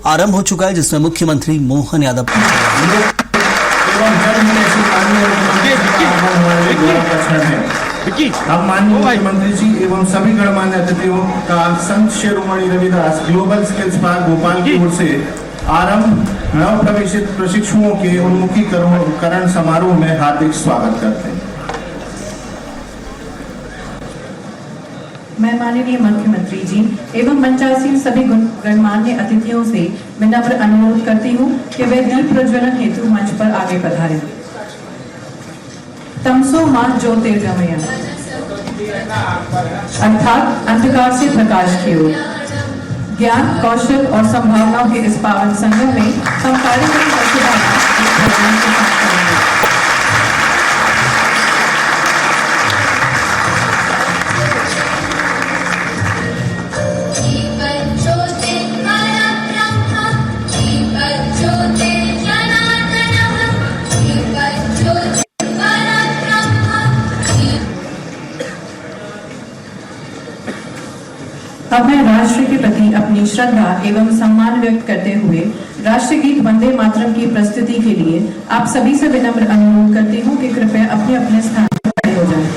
आरंभ हो चुका है, जिसमें मुख्यमंत्री मोहन यादव अब माननीय मुख्यमंत्री जी एवं सभी गणमान्य अतिथियों का Sant Shiromani Ravidas global skills park Bhopal की ओर से आरंभ नव प्रवेशित प्रशिक्षुओं के उन्मुखीकरण समारोह में हार्दिक स्वागत करते हैं। मैं माननीय मुख्यमंत्री जी एवं मंचासीन सभी गणमान्य अतिथियों से विनम्र अनुरोध करती हूँ कि वे दीप प्रज्वलन हेतु मंच पर आगे पधारें। तमसो मां ज्योतिर्गमय अर्थात अंधकार से प्रकाश की ओर, ज्ञान, कौशल और संभावनाओं के इस पावन संगम में हम कार्यक्रम का शुभारंभ अब मैं राष्ट्र के प्रति अपनी श्रद्धा एवं सम्मान व्यक्त करते हुए राष्ट्रगीत वंदे मातरम की प्रस्तुति के लिए आप सभी से विनम्र अनुरोध करती हूँ कि कृपया अपने अपने स्थान पर खड़े हो जाएं।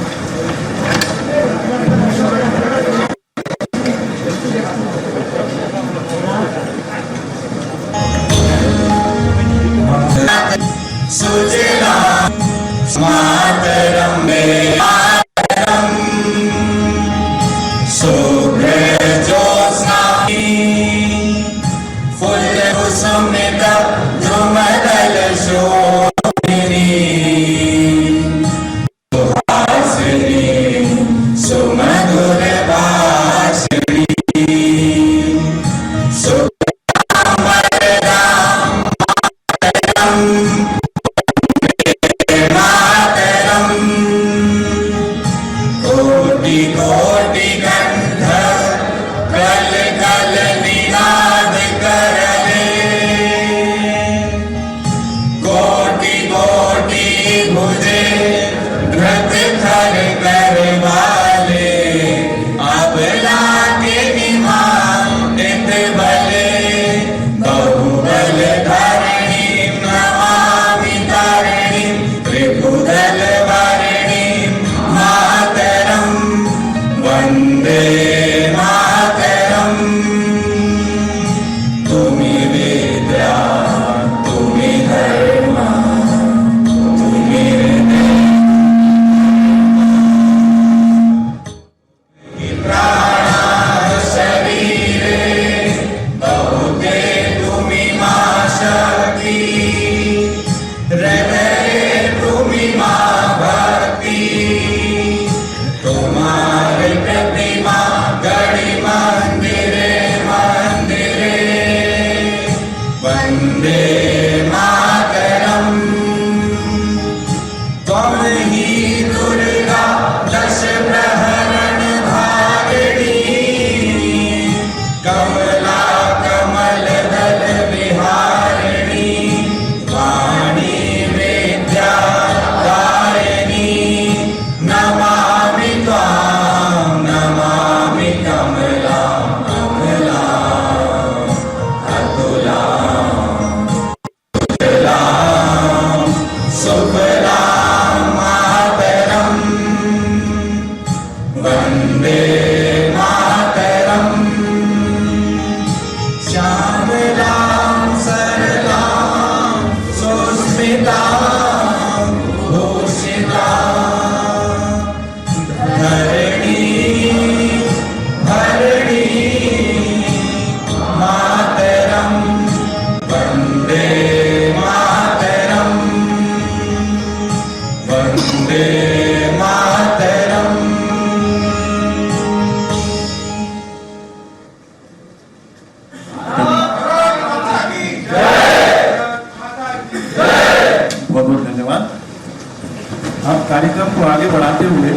कार्यक्रम को आगे बढ़ाते हुए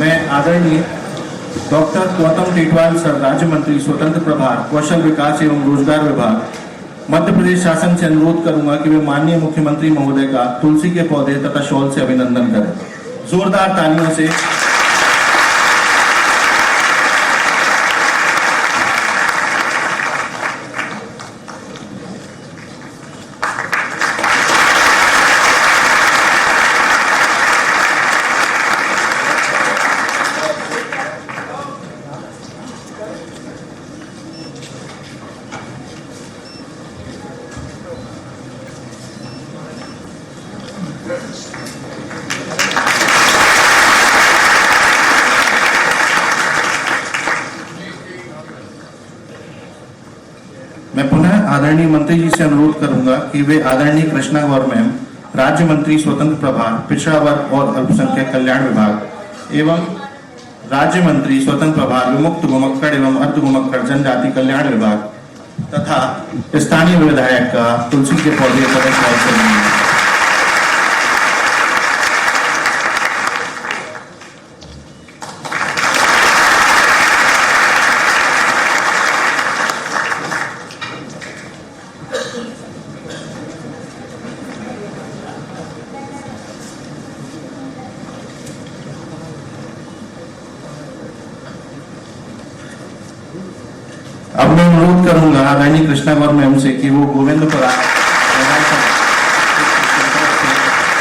मैं आदरणीय डॉक्टर गौतम टेटवाल सर, राज्य मंत्री स्वतंत्र प्रभार कौशल विकास एवं रोजगार विभाग, मध्य प्रदेश शासन से अनुरोध करूंगा कि वे माननीय मुख्यमंत्री महोदय का तुलसी के पौधे तथा शॉल से अभिनंदन करें। जोरदार तालियों से मैं पुनः आदरणीय मंत्री जी से अनुरोध करूंगा कि वे आदरणीय कृष्णा गौर मैम, राज्य मंत्री स्वतंत्र प्रभार, पिछड़ा वर्ग और अल्पसंख्यक कल्याण विभाग एवं राज्य मंत्री स्वतंत्र प्रभार, विमुक्त घुमक्कड़ एवं अर्ध घुमक्कड़ जनजाति कल्याण विभाग तथा स्थानीय विधायक का तुलसी के पौधे करेंगे। अब मैं अनुरोध करूंगा रानी कृष्णा गौर मैम से कि वो गोविंदपुरा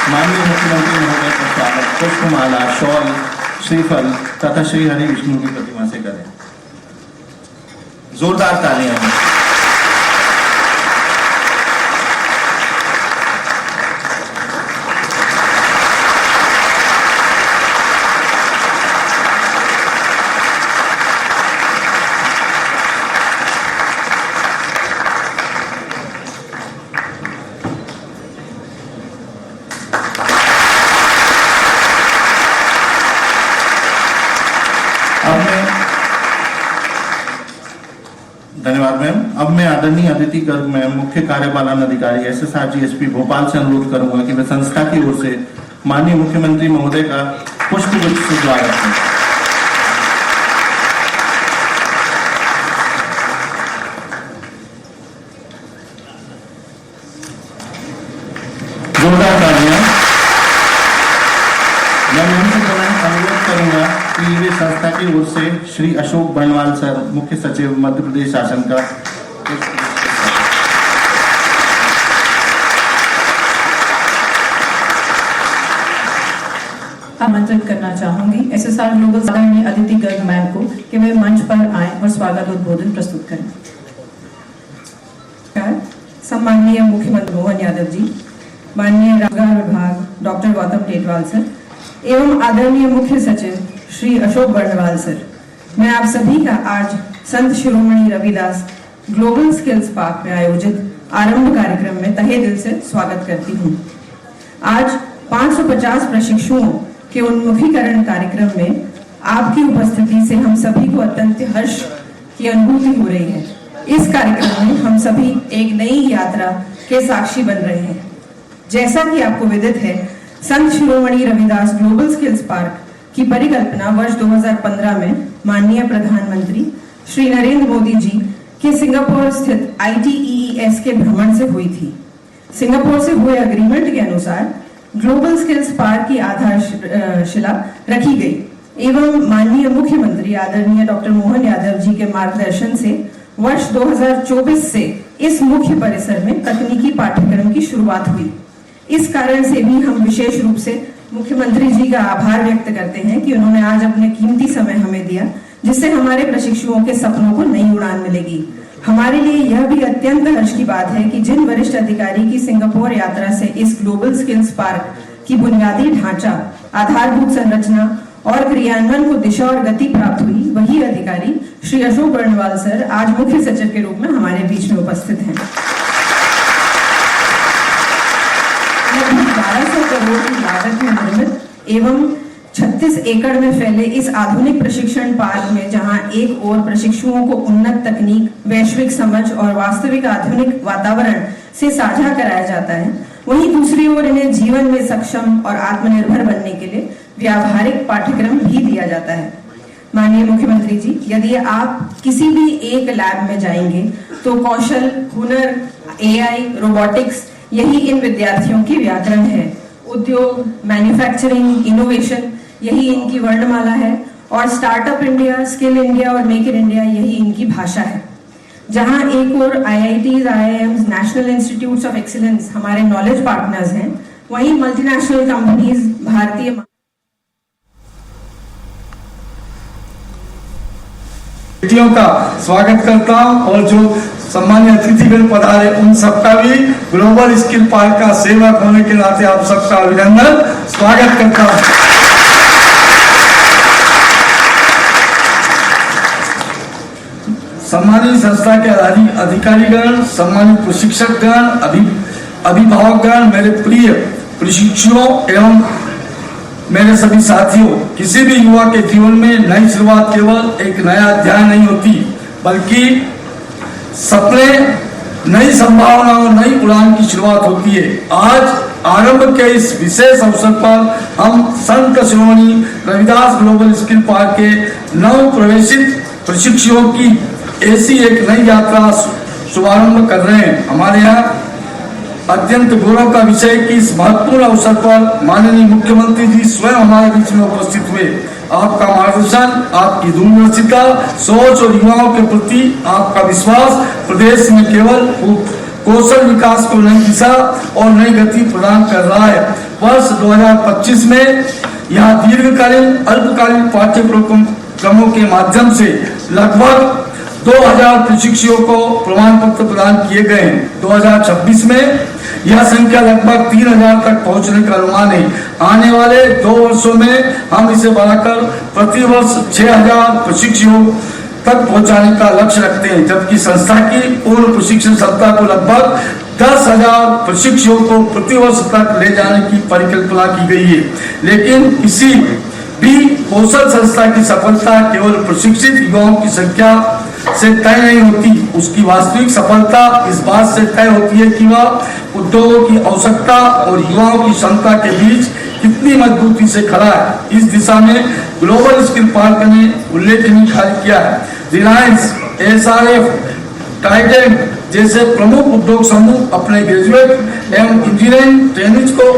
माननीय मुख्यमंत्री महोदय का स्वागत पुष्पमाला, शॉल, श्रीफल तथा श्री हरि विष्णु की प्रतिमा से करें। जोरदार तालियां। धन्यवाद मैम। अब मैं आदरणीय अदिति गर्ग मैम, मुख्य कार्यपालन अधिकारी SSR GSP भोपाल से अनुरोध करूंगा कि वे संस्था की ओर से माननीय मुख्यमंत्री महोदय का पुष्पगुच्छ से स्वागत करें। जोरदार तालियां। मैं मैम से अनुरोध करूंगा कि वे संस्था की ओर से श्री अशोक बर्णवाल सर, मुख्य सचिव मध्य प्रदेश शासन का आमंत्रित करना चाहूंगी SSR ग्लोबल आदरणीय अदिति गर्ग मैम को कि वे मंच पर आए और स्वागत उद्बोधन प्रस्तुत करें। सम्माननीय मुख्यमंत्री मोहन यादव जी, माननीय रोजगार विभाग डॉक्टर गौतम टेटवाल सर एवं आदरणीय मुख्य सचिव श्री अशोक बर्णवाल सर, मैं आप सभी का आज संत Shiromani Ravidas global skills park में आयोजित आरंभ कार्यक्रम में तहे दिल से स्वागत करती हूँ। आज 550 प्रशिक्षुओं के उन्मुखीकरण कार्यक्रम में आपकी उपस्थिति से हम सभी को अत्यंत हर्ष की अनुभूति हो रही है। इस कार्यक्रम में हम सभी एक नई यात्रा के साक्षी बन रहे हैं। जैसा कि आपको विदित है, संत Shiromani Ravidas global skills park की परिकल्पना वर्ष 2015 में माननीय प्रधानमंत्री श्री नरेंद्र मोदी जी के सिंगापुर स्थित ITEES के भ्रमण से हुई थी। सिंगापुर से हुए अग्रीमेंट के अनुसार ग्लोबल स्किल्स पार्क की आधारशिला रखी गई एवं माननीय मुख्यमंत्री आदरणीय डॉक्टर मोहन यादव जी के मार्गदर्शन से वर्ष 2024 से इस मुख्य परिसर में तकनीकी पाठ्यक्रम की शुरुआत हुई। इस कारण से भी हम विशेष रूप से मुख्यमंत्री जी का आभार व्यक्त करते हैं कि उन्होंने आज अपने कीमती समय हमें दिया, जिससे हमारे प्रशिक्षुओं के सपनों को नई उड़ान मिलेगी। हमारे लिए यह भी अत्यंत हर्ष की बात है कि जिन वरिष्ठ अधिकारी की सिंगापुर यात्रा से इस ग्लोबल स्किल्स पार्क की बुनियादी ढांचा, आधारभूत संरचना और क्रियान्वयन को दिशा और गति प्राप्त हुई, वही अधिकारी श्री अशोक बर्णवाल सर आज मुख्य सचिव के रूप में हमारे बीच में उपस्थित हैं। 1200 करोड़ की लागत में निर्मित एवं 36 एकड़ में फैले इस आधुनिक प्रशिक्षण पार्क में जहां एक ओर प्रशिक्षुओं को उन्नत तकनीक, वैश्विक समझ और वास्तविक आधुनिक वातावरण से साझा कराया जाता है, वहीं दूसरी ओर इन्हें जीवन में सक्षम और आत्मनिर्भर बनने के लिए व्यावहारिक पाठ्यक्रम भी दिया जाता है। माननीय मुख्यमंत्री जी, यदि आप किसी भी एक लैब में जाएंगे तो कौशल, हुनर, AI, रोबोटिक्स यही इन विद्यार्थियों की व्याकरण है। उद्योग, मैन्युफैक्चरिंग, इनोवेशन यही इनकी वर्णमाला है और स्टार्टअप इंडिया, स्किल इंडिया और मेक इन इंडिया यही इनकी भाषा है। जहां एक और IITs, IIMs, national institutes of excellence हमारे नॉलेज पार्टनर्स हैं, वहीं मल्टीनेशनल कंपनीज भारतीय बेटियों का स्वागत करता हूं और जो सम्मानित अतिथिगण पधारे उन सबका भी ग्लोबल स्किल पार्क का सेवक होने के नाते आप सबका अभिनंदन, स्वागत करता हूं। सम्मानित संस्था के अधिकारीगण, सम्मानित प्रशिक्षकगण, अभिभावकगण, मेरे प्रिय प्रशिक्षुओं एवं मेरे सभी साथियों, किसी भी युवा के जीवन में नई शुरुआत केवल एक नया अध्याय नहीं होती, बल्कि सपने, नई संभावनाओं, नई उड़ान की शुरुआत होती है। आज आरंभ के इस विशेष अवसर पर हम संत Shiromani Ravidas global skill park के नव प्रवेशित प्रशिक्षुओं की ऐसी एक नई यात्रा शुभारंभ कर रहे हैं। हमारे यहाँ अत्यंत गौरव का विषय कि इस महत्वपूर्ण अवसर पर माननीय मुख्यमंत्री जी स्वयं हमारे बीच में उपस्थित हुए। आपका मार्गदर्शन, आपकी दूरदर्शिता, सोच और युवाओं के प्रति आपका विश्वास प्रदेश में केवल कौशल विकास को नई दिशा और नई गति प्रदान कर रहा है। वर्ष 2025 में यहाँ दीर्घकालीन, अल्पकालीन पाठ्यक्रमों के माध्यम से लगभग 2000 प्रशिक्षुओं को प्रमाण पत्र प्रदान किए गए हैं। 2026 में यह संख्या लगभग 3000 तक पहुंचने का अनुमान है। आने वाले 2 वर्षों में हम इसे बढ़ाकर प्रति वर्ष 6000 प्रशिक्षुओं तक पहुंचाने का लक्ष्य रखते हैं, जबकि संस्था की पूर्ण प्रशिक्षण सप्ताह को लगभग 10,000 प्रशिक्षुओं को प्रति वर्ष तक ले जाने की परिकल्पना की गई है। लेकिन किसी भी कौशल संस्था की सफलता केवल प्रशिक्षित युवाओं की संख्या से तय नहीं होती, उसकी वास्तविक सफलता इस बात से तय होती है कि वह उद्योगों की आवश्यकता और युवाओं की क्षमता के बीच कितनी मजबूती से खड़ा है। इस दिशा में ग्लोबल स्किल पार्क ने उल्लेखनीय कार्य किया है। रिलायंस, SRF, टाइटन जैसे प्रमुख उद्योग समूह अपने ग्रेजुएट एवं इंजीनियरिंग ट्रेनिज को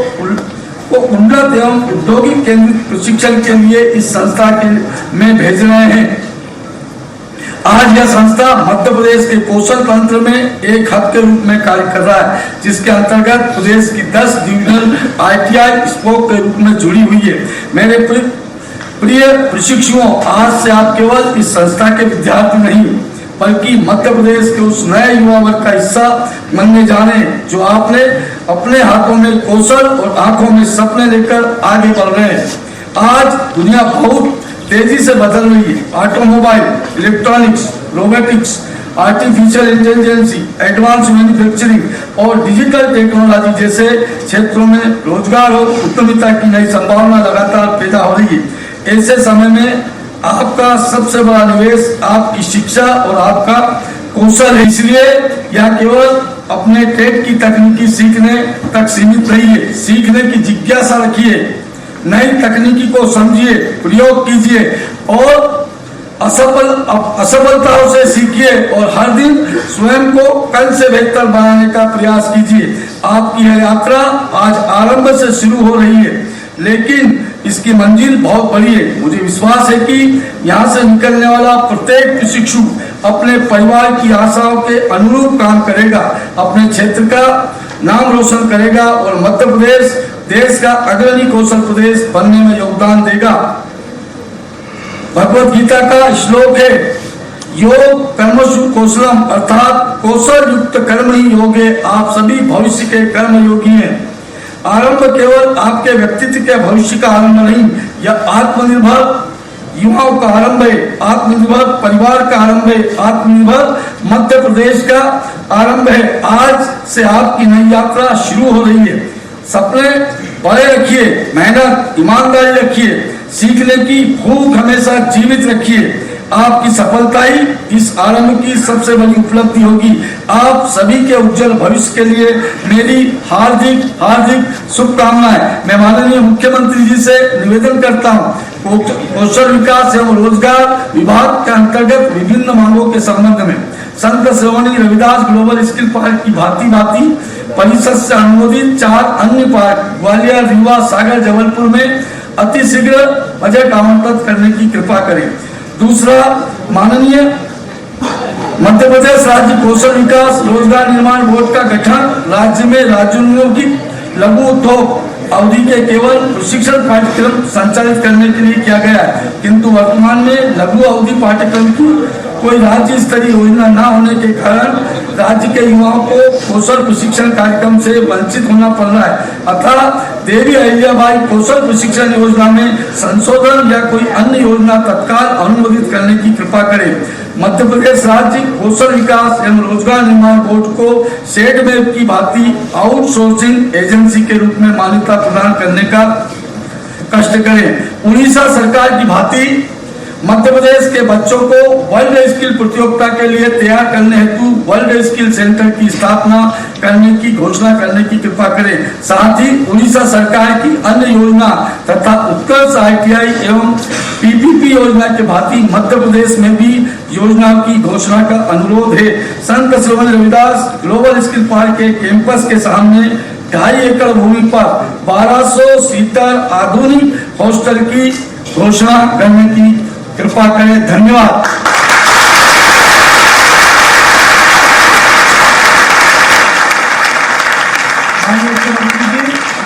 उन्नत एवं औद्योगिक केंद्रित प्रशिक्षण के लिए इस संस्था में भेज रहे हैं। आज यह संस्था मध्य प्रदेश के कौशल तंत्र में एक हब के रूप में कार्य कर रहा है, जिसके अंतर्गत प्रदेश की 10 डिविजनल ITI स्पोक के रूप में जुड़ी हुई है। मेरे प्रिय प्रशिक्षुओं, आज से आप केवल इस संस्था के विद्यार्थी नहीं, बल्कि मध्य प्रदेश के उस नए युवा वर्ग का हिस्सा बनने जा रहे हैं, जो आपने अपने हाथों में कौशल और आंखों में सपने लेकर आगे बढ़ रहे हैं। आज दुनिया बहुत तेजी से बदल रही है। Automobile, electronics, robotics, artificial intelligence, advance manufacturing और डिजिटल टेक्नोलॉजी जैसे क्षेत्रों में रोजगार और उद्यमिता की नई संभावना लगातार पैदा हो रही है। ऐसे समय में आपका सबसे बड़ा निवेश आपकी शिक्षा और आपका कौशल है। इसलिए यह केवल अपने टेक की तकनीकी सीखने तक सीमित नहीं है। सीखने की जिज्ञासा रखिए, नई तकनीकी को समझिए, प्रयोग कीजिए और असफलताओं से सीखिए और हर दिन स्वयं को कल से बेहतर बनाने का प्रयास कीजिए। आपकी यह यात्रा आज आरंभ से शुरू हो रही है, लेकिन इसकी मंजिल बहुत बड़ी है। मुझे विश्वास है कि यहाँ से निकलने वाला प्रत्येक प्रशिक्षु अपने परिवार की आशाओं के अनुरूप काम करेगा, अपने क्षेत्र का नाम रोशन करेगा और मध्य प्रदेश देश का अग्रणी कौशल प्रदेश बनने में योगदान देगा। भगवत गीता का श्लोक है, योग कर्मसु कौशलम, अर्थात कौशल युक्त कर्म ही योग है। आप सभी भविष्य के कर्म योगी हैं। आरंभ केवल आपके व्यक्तित्व के भविष्य का आरंभ नहीं, यह आत्मनिर्भर युवाओं का आरंभ है, आत्मनिर्भर परिवार का आरंभ है, आत्मनिर्भर मध्य प्रदेश का आरंभ है। आज से आपकी नई यात्रा शुरू हो रही है। सपने बड़े रखिए, मेहनत, ईमानदारी रखिए, सीखने की भूख हमेशा जीवित रखिए। आपकी सफलता ही इस आरंभ की सबसे बड़ी उपलब्धि होगी। आप सभी के उज्जवल भविष्य के लिए मेरी हार्दिक हार्दिक शुभकामनाएं। मैं माननीय मुख्यमंत्री जी से निवेदन करता हूं, कौशल विकास एवं रोजगार विभाग के अंतर्गत विभिन्न मांगों के संबंध में संत Shiromani Ravidas global skill park की भांति परिषद से अनुमोदित 4 अन्य पार्क ग्वालियर, रीवा, सागर, जबलपुर में अतिशीघ्र बजट आवंटित करने की कृपा करें। दूसरा, माननीय मध्य प्रदेश राज्य कौशल विकास रोजगार निर्माण बोर्ड का गठन राज्य में राज्योन्मुखी लघु उद्योग अवधि के केवल प्रशिक्षण पाठ्यक्रम संचालित करने के लिए किया गया है, किंतु वर्तमान में लघु अवधि पाठ्यक्रम की कोई राज्य स्तरीय योजना न होने के कारण राज्य के युवाओं को कौशल प्रशिक्षण कार्यक्रम से वंचित होना पड़ रहा है। अतः देवी अहिल्याबाई कौशल प्रशिक्षण योजना में संशोधन या कोई अन्य योजना तत्काल अनुमोदित करने की कृपा करें। मध्य प्रदेश राज्य कौशल विकास एवं रोजगार निर्माण बोर्ड को सेट वेब की भांति आउटसोर्सिंग एजेंसी के रूप में मान्यता प्रदान करने का कष्ट करें। उड़ीसा सरकार की भांति मध्य प्रदेश के बच्चों को वर्ल्ड स्किल प्रतियोगिता के लिए तैयार करने हेतु वर्ल्ड स्किल सेंटर की स्थापना करने की घोषणा करने की कृपा करें। साथ ही उड़ीसा सरकार की अन्य योजना तथा उत्कर्ष ITI एवं PPP योजना के भांति मध्य प्रदेश में भी योजनाओं की घोषणा का अनुरोध है। संत श्रवण रविदास ग्लोबल स्किल पार्क के कैंपस के सामने 2.5 एकड़ भूमि पर 1200 सीटर आधुनिक हॉस्टल की घोषणा करने की कृपा करें। धन्यवाद।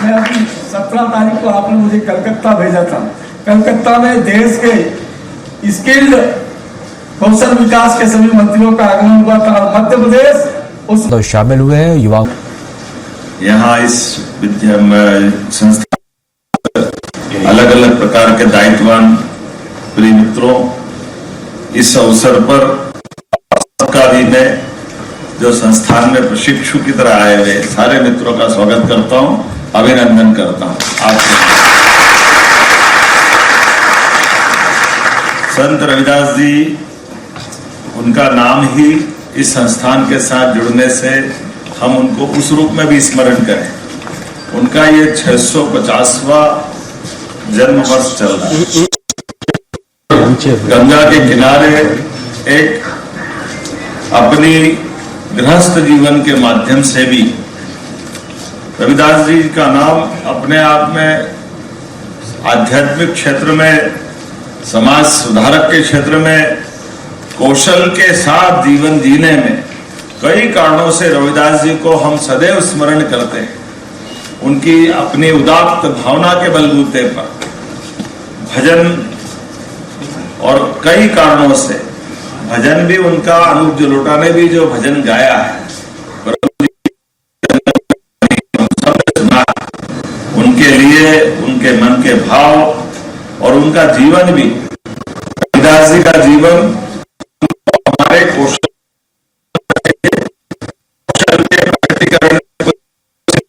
मैं अभी 17 तारीख को आपने मुझे कलकत्ता भेजा था। कलकत्ता में देश के स्किल्ड कौशल विकास के सभी मंत्रियों का आगमन हुआ था। मध्य प्रदेश उस तो शामिल हुए हैं युवाओं। यहाँ इस विद्या संस्था अलग अलग प्रकार के दायित्वान प्रिय मित्रों, इस अवसर पर सरकारी में जो संस्थान में प्रशिक्षु की तरह आए हुए सारे मित्रों का स्वागत करता हूं, अभिनंदन करता हूं। आपसे संत रविदास जी, उनका नाम ही इस संस्थान के साथ जुड़ने से हम उनको उस रूप में भी स्मरण करें। उनका ये 650वां जन्म वर्ष चल रहा है। गंगा के किनारे एक अपनी गृहस्थ जीवन के माध्यम से भी रविदास जी का नाम अपने आप में आध्यात्मिक क्षेत्र में, समाज सुधारक के क्षेत्र में, कौशल के साथ जीवन जीने में कई कारणों से रविदास जी को हम सदैव स्मरण करते हैं। उनकी अपनी उदात्त भावना के बलबूते पर भजन और कई कारणों से भजन भी उनका, अनूप जलोटा ने भी जो भजन गाया है उनके लिए, उनके मन के भाव और उनका जीवन भी, रविदास जी का जीवन हमारे कौशल के प्रकटीकरण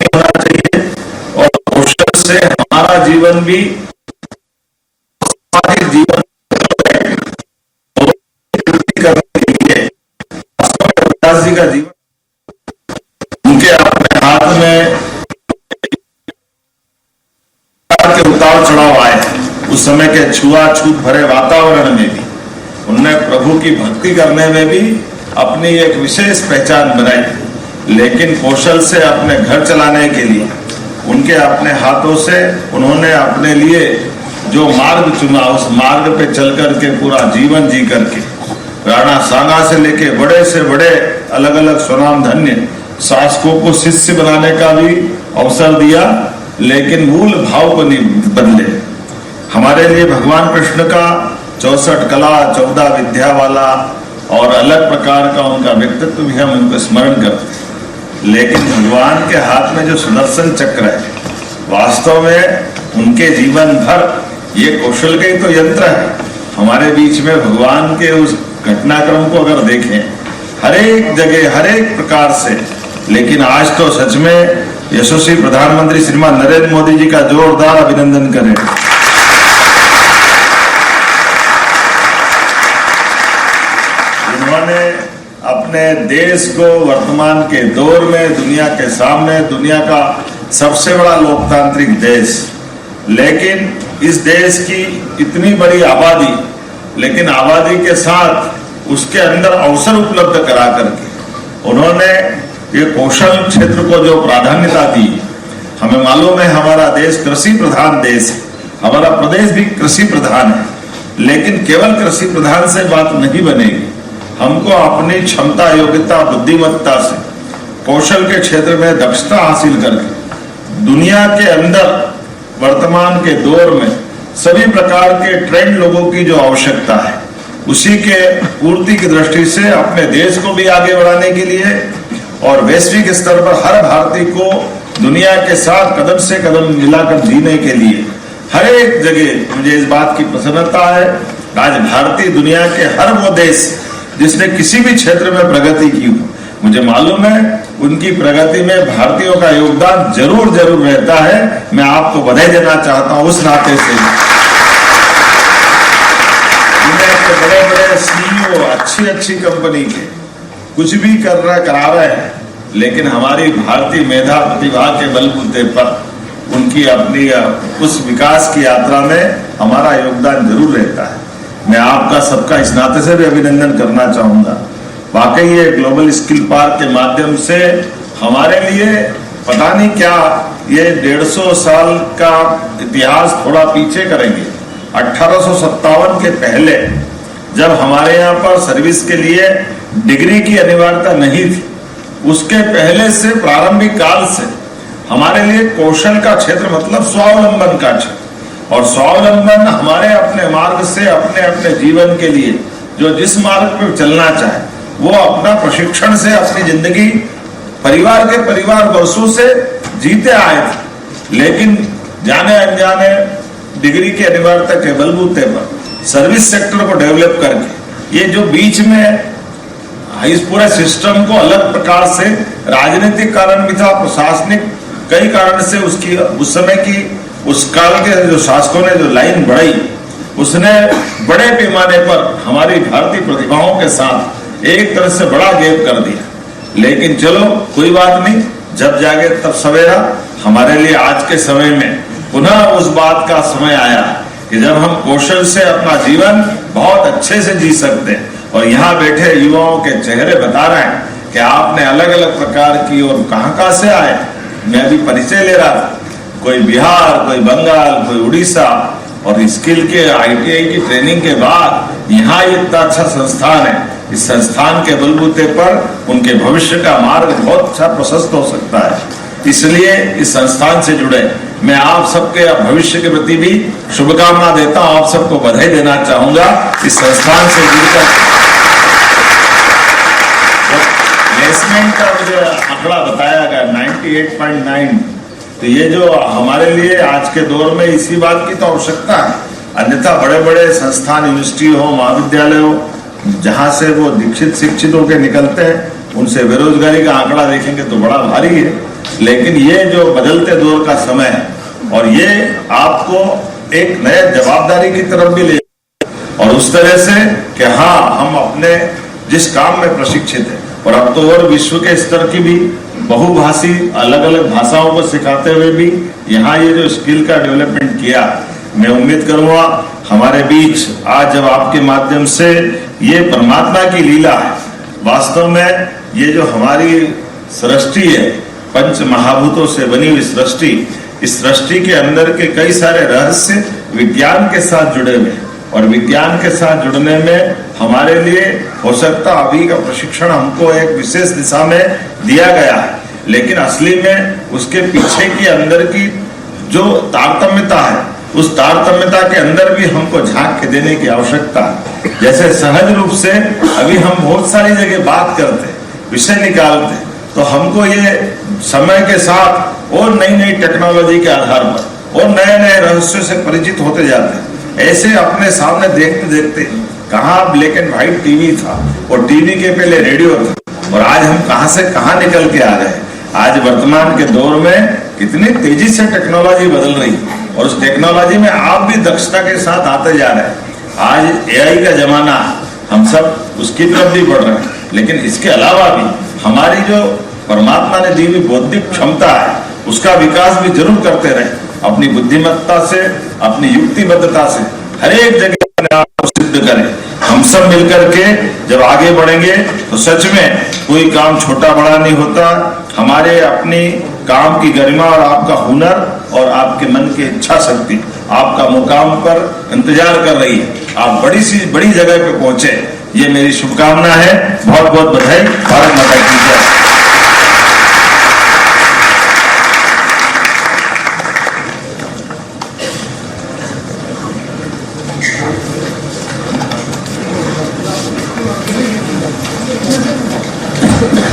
होना चाहिए और कौशल से हमारा जीवन भी जीवन करने के लिए रविदास जी का जीवन, उनके अपने हाथ में के उतार चढ़ाव आए। उस समय के छुआछूत भरे वातावरण में भी उनने प्रभु की भक्ति करने में भी अपनी एक विशेष पहचान बनाई। लेकिन कौशल से अपने घर चलाने के लिए उनके अपने हाथों से उन्होंने अपने लिए जो मार्ग चुना, उस मार्ग पे चल करके पूरा जीवन जी करके राणा सांगा से लेके बड़े से बड़े अलग अलग स्वनाम धन्य शासकों को शिष्य बनाने का भी अवसर दिया, लेकिन मूल भाव को नहीं बदले। हमारे लिए भगवान कृष्ण का 64 कला, 14 विद्या वाला और अलग प्रकार का उनका व्यक्तित्व भी हम उनको स्मरण करते हैं। लेकिन भगवान के हाथ में जो सुदर्शन चक्र है, वास्तव में उनके जीवन भर ये कौशल के ही तो यंत्र है। हमारे बीच में भगवान के उस घटनाक्रम को अगर देखें, हर एक जगह हर एक प्रकार से, लेकिन आज तो सच में यशस्वी प्रधानमंत्री श्रीमान नरेंद्र मोदी जी का जोरदार अभिनंदन करें। उन्होंने अपने देश को वर्तमान के दौर में दुनिया के सामने, दुनिया का सबसे बड़ा लोकतांत्रिक देश, लेकिन इस देश की इतनी बड़ी आबादी, लेकिन आबादी के साथ उसके अंदर अवसर उपलब्ध करा करके उन्होंने ये कौशल क्षेत्र को जो प्राधान्यता दी। हमें मालूम है हमारा देश कृषि प्रधान देश है, हमारा प्रदेश भी कृषि प्रधान है, लेकिन केवल कृषि प्रधान से बात नहीं बनेगी। हमको अपनी क्षमता, योग्यता, बुद्धिमत्ता से कौशल के क्षेत्र में दक्षता हासिल करके दुनिया के अंदर वर्तमान के दौर में सभी प्रकार के ट्रेंड लोगों की जो आवश्यकता है, उसी के पूर्ति की दृष्टि से अपने देश को भी आगे बढ़ाने के लिए और वैश्विक स्तर पर हर भारतीय को दुनिया के साथ कदम से कदम मिलाकर जीने के लिए हर एक जगह मुझे इस बात की प्रसन्नता है। आज भारतीय दुनिया के हर वो देश जिसने किसी भी क्षेत्र में प्रगति की हो। मुझे मालूम है उनकी प्रगति में भारतीयों का योगदान जरूर जरूर रहता है। मैं आपको बधाई देना चाहता हूं उस नाते से। बड़े बड़े सीईओ अच्छी कंपनी के कुछ भी करा रहे हैं, लेकिन हमारी भारतीय मेधा प्रतिभा के बलबूते पर उनकी अपनी उस विकास की यात्रा में हमारा योगदान जरूर रहता है। मैं आपका सबका इस नाते से भी अभिनंदन करना चाहूंगा। वाकई ये ग्लोबल स्किल पार्क के माध्यम से हमारे लिए पता नहीं क्या ये 150 साल का इतिहास थोड़ा पीछे करेंगे। 1857 के पहले जब हमारे यहाँ पर सर्विस के लिए डिग्री की अनिवार्यता नहीं थी, उसके पहले से प्रारंभिक काल से हमारे लिए कौशल का क्षेत्र मतलब स्वावलंबन का क्षेत्र, और स्वावलंबन हमारे अपने मार्ग से अपने अपने जीवन के लिए जो जिस मार्ग पर चलना चाहे वो अपना प्रशिक्षण से अपनी जिंदगी परिवार वर्षों से जीते आए थे। लेकिन जाने अनजाने डिग्री की अनिवार्यता के बलबूते पर सर्विस सेक्टर को डेवलप करके ये जो बीच में इस पूरे सिस्टम को अलग प्रकार से राजनीतिक कारण भी था, प्रशासनिक कई कारण से उसकी उस समय की उस काल के जो शासकों ने जो लाइन बढ़ाई उसने बड़े पैमाने पर हमारी भारतीय प्रतिभाओं के साथ एक तरह से बड़ा गैप कर दिया। लेकिन चलो कोई बात नहीं, जब जागे तब सवेरा। हमारे लिए आज के समय में पुनः उस बात का समय आया कि जब हम कौशल से अपना जीवन बहुत अच्छे से जी सकते हैं। और यहाँ बैठे युवाओं के चेहरे बता रहे हैं कि आपने अलग अलग प्रकार की और कहां से आए। मैं अभी परिचय ले रहा था, कोई बिहार, कोई बंगाल, कोई उड़ीसा, और स्किल के ITI की ट्रेनिंग के बाद यहाँ इतना अच्छा संस्थान है। इस संस्थान के बलबूते पर उनके भविष्य का मार्ग बहुत अच्छा प्रशस्त हो सकता है। इसलिए इस संस्थान से जुड़े मैं आप सबके भविष्य के प्रति भी शुभकामना देता हूं। आप सबको बधाई देना चाहूंगा। इस संस्थान से जुड़कर प्लेसमेंट का जो आंकड़ा बताया गया 98.9, तो ये जो हमारे लिए आज के दौर में इसी बात की तो आवश्यकता है। अन्यथा बड़े बड़े संस्थान, यूनिवर्सिटी हो, महाविद्यालय हो, जहां से वो दीक्षित शिक्षित होकर निकलते हैं, उनसे बेरोजगारी का आंकड़ा देखेंगे तो बड़ा भारी है। लेकिन ये जो बदलते दौर का समय है और ये आपको एक नए जवाबदारी की तरफ भी ले, और उस तरह से कि हाँ हम अपने जिस काम में प्रशिक्षित है, और अब तो और विश्व के स्तर की भी बहुभाषी अलग अलग भाषाओं को सिखाते हुए भी यहाँ ये जो स्किल का डेवलपमेंट किया, मैं उम्मीद करूंगा हमारे बीच आज जब आपके माध्यम से ये परमात्मा की लीला है। वास्तव में ये जो हमारी सृष्टि है, पंच महाभूतों से बनी हुई सृष्टि, इस सृष्टि के अंदर के कई सारे रहस्य विज्ञान के साथ जुड़े हुए हैं, और विज्ञान के साथ जुड़ने में हमारे लिए हो सकता अभी का प्रशिक्षण हमको एक विशेष दिशा में दिया गया है, लेकिन असली में उसके पीछे की अंदर की जो तारतम्यता है, उस तारतम्यता के अंदर भी हमको झांक के देने की आवश्यकता है। जैसे सहज रूप से अभी हम बहुत सारी जगह बात करते, विषय निकालते, तो हमको ये समय के साथ और नई नई टेक्नोलॉजी के आधार पर और नए नए रहस्यों से परिचित होते जाते हैं। ऐसे अपने सामने देखते देखते कहाँ ब्लैक एंड व्हाइट टीवी था, और टीवी के पहले रेडियो था, और आज हम कहाँ से कहाँ निकल के आ गए। आज वर्तमान के दौर में कितनी तेजी से टेक्नोलॉजी बदल रही है, और उस टेक्नोलॉजी में आप भी दक्षता के साथ आते जा रहे हैं। आज AI का जमाना है, हम सब उसकी तरफ भी बढ़ रहे हैं, लेकिन इसके अलावा भी हमारी जो परमात्मा ने दी हुई बौद्धिक क्षमता है, उसका विकास भी जरूर करते रहे। अपनी बुद्धिमत्ता से, अपनी युक्तिबद्धता से हर एक जगह अपने आप को सिद्ध करें। हम सब मिलकर के जब आगे बढ़ेंगे तो सच में कोई काम छोटा बड़ा नहीं होता। हमारे अपनी काम की गरिमा और आपका हुनर और आपके मन की इच्छा शक्ति आपका मुकाम पर इंतजार कर रही है। आप बड़ी जगह पे पहुंचे, ये मेरी शुभकामना है। बहुत बहुत बधाई। भारत माता की जय।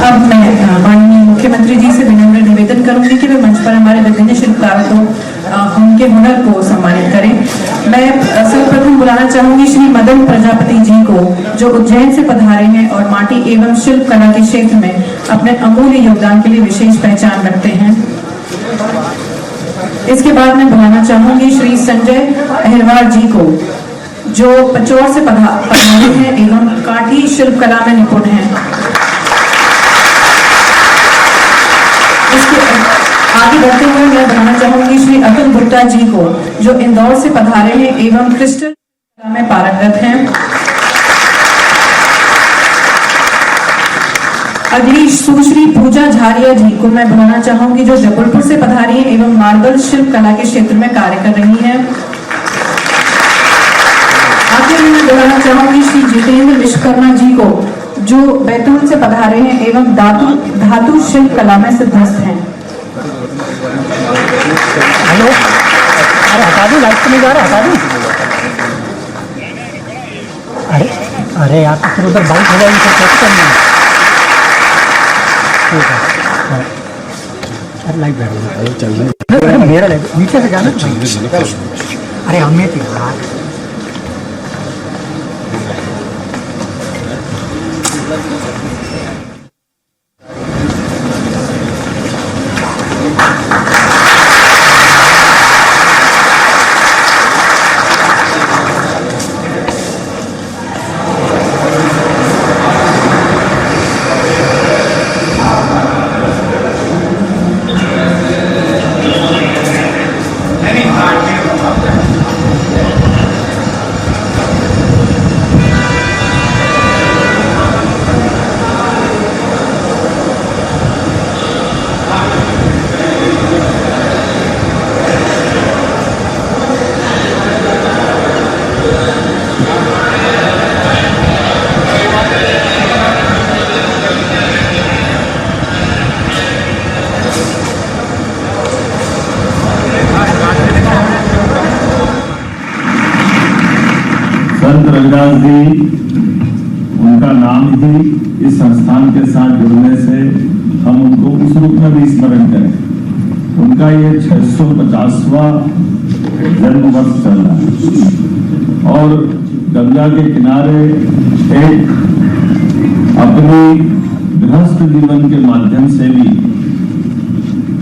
अब मैं माननीय मुख्यमंत्री जी से विनम्र निवेदन करूंगी कि वे मंच पर हमारे विभिन्न शिल्पकारों को उनके हुनर को सम्मानित करें। मैं सर्वप्रथम बुलाना चाहूंगी श्री मदन प्रजापति जी को, जो उज्जैन से पधारे हैं और माटी एवं शिल्प कला के क्षेत्र में अपने अमूल्य योगदान के लिए विशेष पहचान रखते हैं। इसके बाद मैं बुलाना चाहूंगी श्री संजय अहिरवार जी को, जो पचौर से पधारे हैं एवं काठी शिल्प कला में निपुण हैं। इसके आगे बढ़ते हुए मैं बुलाना चाहूंगी श्री अतुल गुप्ता जी को, जो इंदौर से पधारे हैं एवं क्रिस्टल कला में पारंगत हैं। अगली सुश्री पूजा झारिया जी को मैं बुलाना चाहूंगी, जो जबलपुर से पधारी हैं एवं मार्बल शिल्प कला के क्षेत्र में कार्य कर रही हैं। आखिर में मैं बुलाना चाहूंगी श्री जितेंद्र विश्वकर्मा जी को, जो बैतूल से पधारे हैं एवं धातु शिल्प कला में सिद्धस्थ हैं। हेलो, अरे हटा दी, लाइट तो नहीं जा रहा, हटा दी। अरे यार, तो फिर उधर बाइक हो जाएगी, फिर कैसे करना है? ठीक है, हाँ। अरे लाइट बैठ गई, अरे मेरा लाइट नीचे से जाना। अरे हमें थी यार। संत रविदास जी, उनका नाम ही इस संस्थान के साथ जुड़ने से हम उनको उस रूप में भी स्मरण करें। उनका ये 650वां जन्म वर्ष चल रहा है और गंगा के किनारे एक अपनी गृहस्थ जीवन के माध्यम से भी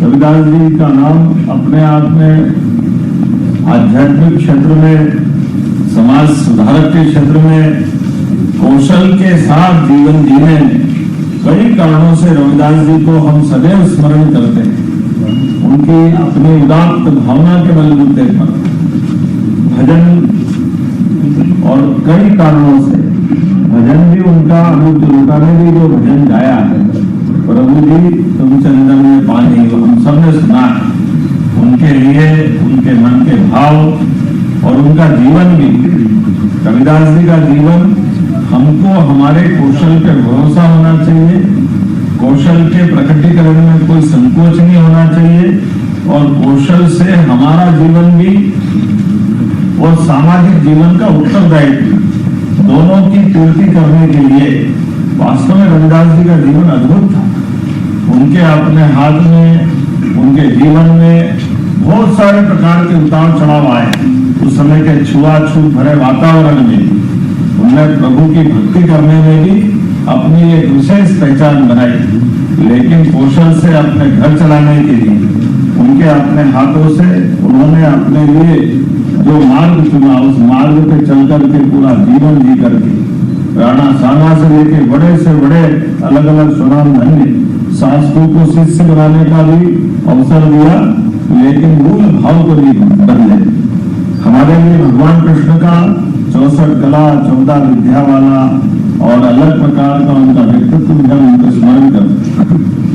रविदास जी का नाम अपने आप में आध्यात्मिक क्षेत्र में, समाज सुधारक के क्षेत्र में, कौशल के साथ जीवन जीने, कई कारणों से रविदास जी को हम सदैव स्मरण करते हैं। उनकी अपनी उदात्त भावना के बलबूते पर भजन और कई कारणों से भजन भी उनका अनूप रूपा ने भी जो भजन गाया है, प्रभु जी तुम चंदन में पानी, हम सबने सुना है। उनके लिए उनके मन के भाव और उनका जीवन भी, रविदास जी का जीवन, हमको हमारे कौशल पे भरोसा होना चाहिए, कौशल के प्रकटीकरण में कोई संकोच नहीं होना चाहिए और कौशल से हमारा जीवन भी और सामाजिक जीवन का उत्तरदायित्व दोनों की पूर्ति करने के लिए वास्तव में रविदास जी का जीवन अद्भुत था। उनके अपने हाथ में, उनके जीवन में बहुत सारे प्रकार के उतार चढ़ाव आए। उस समय के छुआछूत भरे वातावरण में उन्होंने प्रभु की भक्ति करने में भी अपनी एक विशेष पहचान बनाई, लेकिन कौशल से अपने घर चलाने के लिए उनके अपने हाथों से उन्होंने अपने लिए जो मार्ग चुना, उस मार्ग पे चल करके पूरा जीवन जी करके राणा साना से लेके बड़े से बड़े अलग अलग सुनाम धन्य शासकों को शिष्य बनाने का भी अवसर दिया, लेकिन मूल भाव को नहीं बदले। हमारे लिए भगवान कृष्ण का 64 कला, 14 विद्या वाला और अलग प्रकार का उनका व्यक्तित्व भी हम उनको स्मरण करते,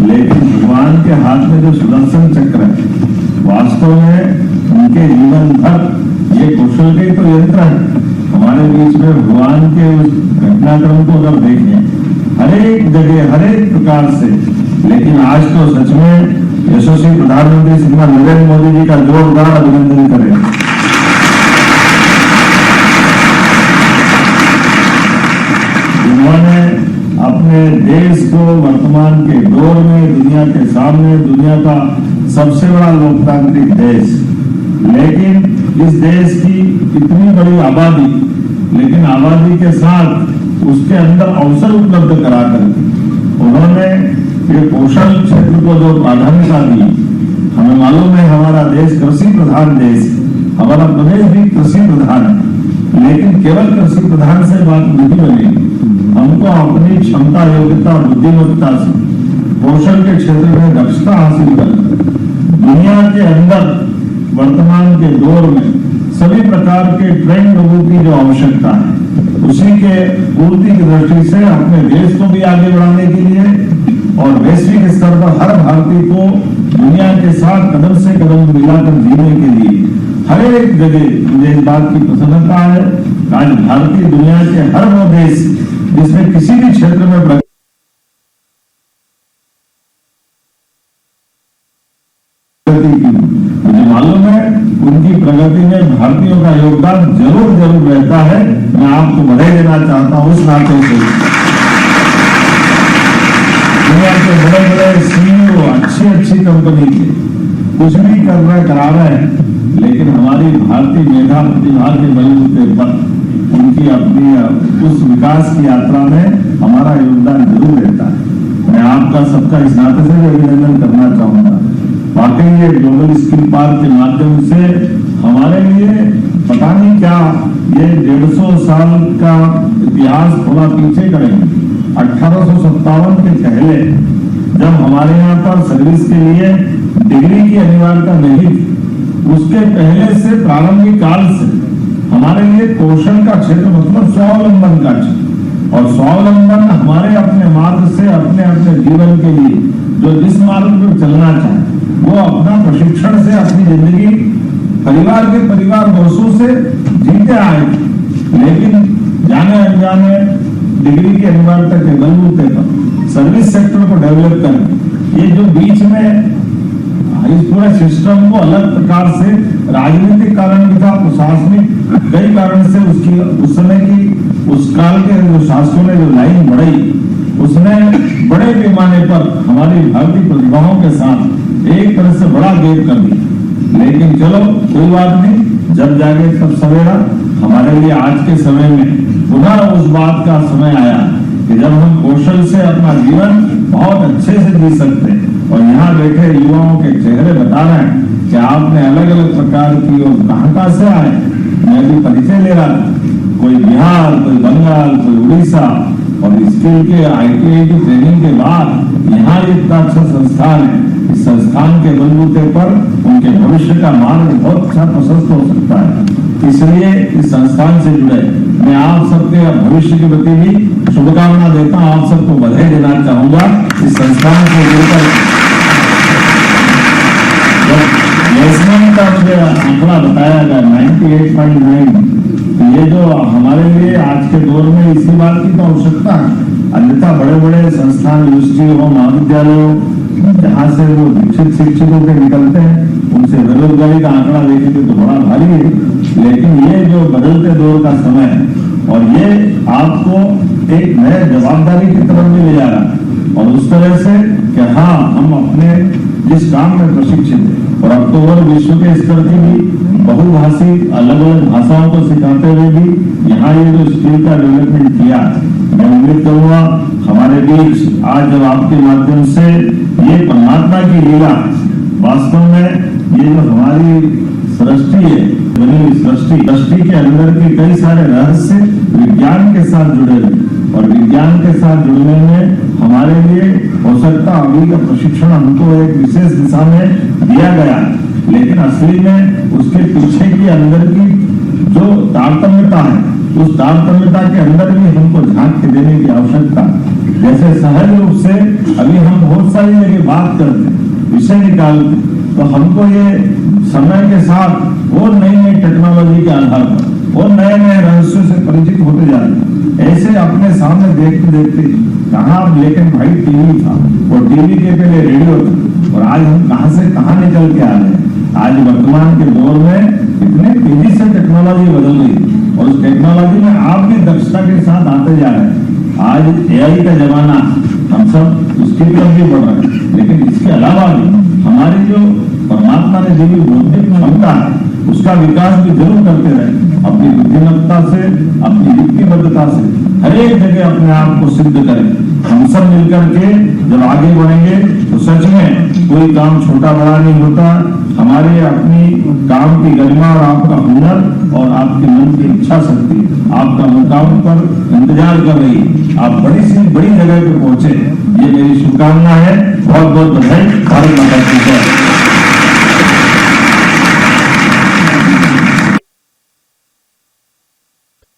लेकिन भगवान के हाथ में जो सुदर्शन चक्र है, वास्तव में उनके जीवन भर ये कौशल के तो यंत्र है। हमारे बीच में भगवान के उस घटनाक्रम को अगर देखें हर एक जगह, हर एक प्रकार से, लेकिन आज तो सच में यशस्वी प्रधानमंत्री श्रीमान नरेंद्र मोदी जी का जोरदार अभिनंदन करें। उन्होंने अपने देश को वर्तमान के दौर में दुनिया के सामने, दुनिया का सबसे बड़ा लोकतांत्रिक देश लेकिन इस देश की इतनी बड़ी आबादी, लेकिन आबादी के साथ उसके अंदर अवसर उपलब्ध कराकर उन्होंने ये पोषण क्षेत्र को जो प्राधान्यता दी। हमें मालूम है हमारा देश कृषि प्रधान देश, हमारा प्रदेश भी कृषि प्रधान है, लेकिन केवल कृषि प्रधान से बात नहीं बनेगी। हमको अपनी क्षमता, योग्यता, बुद्धिमत्ता से पोषण के क्षेत्र में दक्षता हासिल कर दुनिया के अंदर वर्तमान के दौर में सभी प्रकार के ट्रेंड लोगों की जो आवश्यकता है उसी के पूर्ति की दृष्टि से अपने देश को भी आगे बढ़ाने के लिए और वैश्विक स्तर पर हर भारतीय को दुनिया के साथ कदम से कदम मिलाकर जीने के लिए हर एक जगह मुझे इस बात की प्रसन्नता है। आज भारतीय दुनिया के हर वो देश जिसमें किसी भी क्षेत्र में मुझे मालूम है उनकी प्रगति में भारतीयों का योगदान जरूर जरूर रहता है। मैं आपको बधाई देना चाहता हूं उस नाते से। दुनिया के बड़े बड़े सीईओ अच्छी कंपनी के कुछ भी कर रहे करा रहे हैं, लेकिन हमारी भारतीय मेधा प्रतिभा के बलबूते पर उनकी अपनी उस विकास की यात्रा में हमारा योगदान जरूर रहता है। मैं आपका सबका इस नाते से भी अभिनंदन करना चाहूंगा। वाकई ये ग्लोबल स्किल पार्क के माध्यम से हमारे लिए पता नहीं क्या ये 150 साल का इतिहास थोड़ा पीछे करेंगे। 1857 के पहले जब हमारे यहाँ पर सर्विस के लिए डिग्री की अनिवार्यता नहीं थी, उसके पहले से प्रारंभिक काल से हमारे लिए पोषण का क्षेत्र मतलब स्वावलंबन का क्षेत्र, और स्वावलंबन हमारे अपने मार्ग से अपने अपने जीवन के लिए जो जिस मार्ग पर चलना चाहे वो अपना प्रशिक्षण से अपनी जिंदगी परिवार वर्षों से जीते आए, लेकिन जाने अनजाने डिग्री की अनिवार्यता के बलबूते पर सर्विस सेक्टर को डेवलप करें। ये जो बीच में इस पूरे सिस्टम को अलग प्रकार से राजनीतिक कारण भी था, प्रशासनिक कई कारण से उसकी उस समय की उस काल के जो शासकों ने जो लाइन बढ़ाई उसने बड़े पैमाने पर हमारी भारतीय प्रतिभाओं के साथ एक तरह से बड़ा गेप कर दिया। लेकिन चलो कोई बात नहीं, जब जागे तब सवेरा। हमारे लिए आज के समय में पुनः उस बात का समय आया कि जब हम कौशल से अपना जीवन बहुत अच्छे से जी सकते हैं। और यहाँ बैठे युवाओं के चेहरे बता रहे हैं कि आपने अलग अलग प्रकार की और कहां से आए। मैं भी परिचय ले रहा था, कोई बिहार, कोई बंगाल, कोई उड़ीसा, और स्किल के ITI की ट्रेनिंग के बाद यहाँ इतना अच्छा संस्थान है। इस संस्थान के बलबूते पर उनके भविष्य का मार्ग बहुत अच्छा प्रशस्त हो सकता है। इसलिए इस संस्थान से जुड़े मैं आप सबके भविष्य के प्रति भी शुभकामना देता हूँ। आप सबको बधाई देना चाहूंगा। इस संस्थान से जुड़कर प्लेसमेंट का मुझे आंकड़ा बताया गया 98.9, ये जो हमारे लिए आज के दौर में इसी बात की तो आवश्यकता है। अन्यथा बड़े बड़े संस्थान, यूनिवर्सिटी हो, महाविद्यालय जहाँ से वो दीक्षित शिक्षकों के निकलते हैं, उनसे बेरोजगारी का आंकड़ा देखेंगे तो बड़ा भारी है। लेकिन ये जो बदलते दौर का समय है और ये आपको एक नए जवाबदारी की तरफ भी ले जा रहा है, और उस तरह से कि हाँ हम अपने जिस काम में प्रशिक्षित हैं और अक्टूबर विश्व के स्तर की भी बहुभाषी अलग अलग भाषाओं को सिखाते हुए भी यहाँ ये जो स्किल का डेवलपमेंट किया, मैं उम्मीद करूंगा हमारे बीच आज जब आपके माध्यम से ये परमात्मा की लीला, वास्तव में ये जो हमारी सृष्टि है, बनी सृष्टि के अंदर के कई सारे रहस्य विज्ञान के साथ जुड़े हुए, और विज्ञान के साथ जुड़ने में हमारे लिए हो सकता अभी का प्रशिक्षण हमको एक विशेष दिशा में दिया गया, लेकिन असली में उसके पीछे की अंदर की जो तारतम्यता है, उस तारतम्यता के अंदर भी हमको झांक के देने की आवश्यकता। जैसे सहज रूप से अभी हम बहुत सारी जगह बात करते, विषय निकालते, तो हमको ये समय के साथ और नई नई टेक्नोलॉजी के आधार पर और नए नए रहस्यों से परिचित होते जाते। ऐसे अपने सामने देखते देखते कहाँ ब्लैक एंड व्हाइट टीवी था और टीवी के पहले रेडियो था, और आज हम कहाँ से कहाँ निकल के आ रहे हैं। आज वर्तमान के दौर में इतने तेजी से टेक्नोलॉजी बदल रही है, और उस टेक्नोलॉजी में आप भी दक्षता के साथ आते जा रहे हैं। आज AI का जमाना, हम सब उसकी तरफ भी बढ़ रहे हैं, लेकिन इसके अलावा भी हमारी जो परमात्मा ने दी हुई बौद्धिक क्षमता है उसका विकास भी जरूर करते रहे। अपनी बुद्धिमत्ता से, अपनी युक्तिबद्धता से हर एक जगह अपने आप को सिद्ध करें। हम सब मिलकर के जब आगे बढ़ेंगे तो सच में कोई काम छोटा बड़ा नहीं होता। हमारे अपनी काम की गरिमा और आपका हुनर और आपके मन की इच्छा शक्ति आपका मुकाम पर इंतजार कर रही। आप बड़ी सी बड़ी जगह पे पहुंचे, ये मेरी शुभकामना है। बहुत बहुत बधाई। भारत माता की जय।